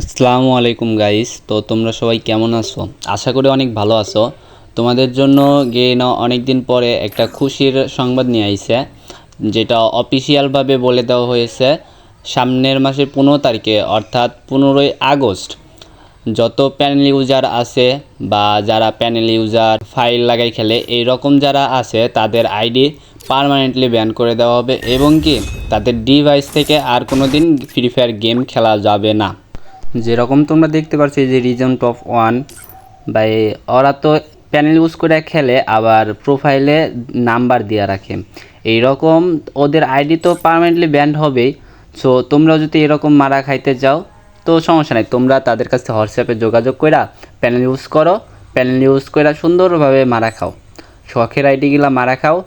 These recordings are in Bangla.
আসসালামু আলাইকুম গাইস। তো তোমরা সবাই কেমন আছো? আশা করি অনেক ভালো আছো। তোমাদের জন্য গেনা অনেক দিন পরে একটা খুশির সংবাদ নিয়ে আইছে, যেটা অফিসিয়ালভাবে বলে দেওয়া হয়েছে সামনের মাসের 15 তারিখে অর্থাৎ 15ই আগস্ট যত প্যানেল ইউজার আছে বা যারা প্যানেল ইউজার ফাইল লাগাই খেলে এই রকম যারা আছে তাদের আইডি পার্মানেন্টলি ব্যান করে দেওয়া হবে এবং কি তাদের ডিভাইস থেকে আর কোনো দিন ফ্রি ফায়ার গেম খেলা যাবে না। যেরকম তোমরা দেখতে পাচ্ছ যে রিজন টপ 1 বাই ওরা তো প্যানেল ইউজ করে খেলে আবার প্রোফাইলে নাম্বার দিয়ে রাখে, এই রকম ওদের আইডি তো পার্মানেন্টলি ব্যান্ড হবেই। সো তোমরা যদি এরকম মারা খাইতে যাও তো সমস্যা নাই, তোমরা তাদের কাছে হোয়াটসঅ্যাপে যোগাযোগ কইরা প্যানেল ইউজ করো, প্যানেল ইউজ কইরা সুন্দরভাবে মারা খাও, শখের আইডিগুলা মারা খাও।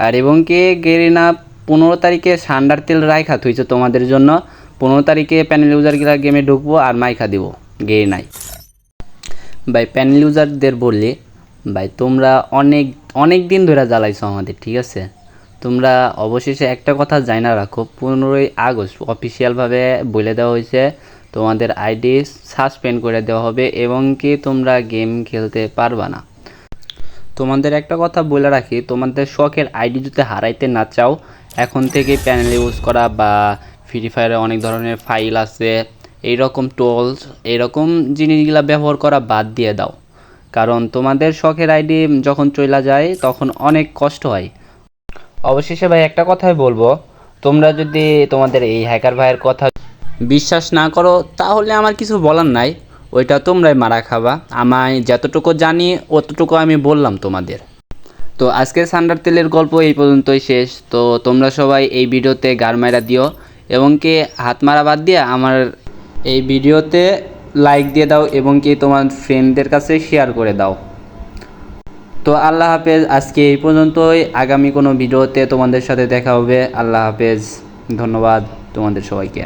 আর এবং কি গেরিনা 15 তারিখে সান্ডার তেল রাইখা থুইছে তোমাদের জন্য। 15 তারিখে প্যানেল ইউজারগুলা গেমে ঢুকবো আর মাইখা দিব গেরি নাই। ভাই প্যানেল ইউজারদের বললি ভাই তোমরা অনেক অনেক দিন ধরে জ্বালাইছো আমাদের, ঠিক আছে? তোমরা অবশেষে একটা কথা জানা রাখো, 15ই আগস্ট অফিসিয়ালভাবে বলে দেওয়া হয়েছে তোমাদের আইডি সাসপেন্ড করে দেওয়া হবে এবং কি তোমরা গেম খেলতে পারবা না। তোমাদের একটা কথা বলে রাখি, তোমাদের শখের আইডি যদি হারাইতে না চাও এখন থেকে প্যানেল ইউজ করা বা ফ্রি ফায়ারে অনেক ধরনের ফাইল আছে এইরকম টুলস এইরকম জিনিসগুলা ব্যবহার করা বাদ দিয়ে দাও, কারণ তোমাদের শখের আইডি যখন চইলা যায় তখন অনেক কষ্ট হয়। অবশেষে ভাই একটা কথাই বলবো, তোমরা যদি তোমাদের এই হ্যাকার ভাইয়ের কথা বিশ্বাস না করো তাহলে আমার কিছু বলার নাই, ওইটা তোমরাই মারা খাবা। আমি যতটুকু জানি অতটুকু আমি বললাম তোমাদের। তো আজকের সান্ডার তেলের গল্প এই পর্যন্তই শেষ। তো তোমরা সবাই এই ভিডিওতে গার মারা দিও এবং কি হাত মারা বাদ দিয়ে আমার এই ভিডিওতে লাইক দিয়ে দাও এবং কি তোমার ফ্রেন্ডদের কাছে শেয়ার করে দাও। তো আল্লাহ হাফেজ, আজকে এই পর্যন্তই, আগামী কোনো ভিডিওতে তোমাদের সাথে দেখা হবে। আল্লাহ হাফেজ, ধন্যবাদ তোমাদের সবাইকে।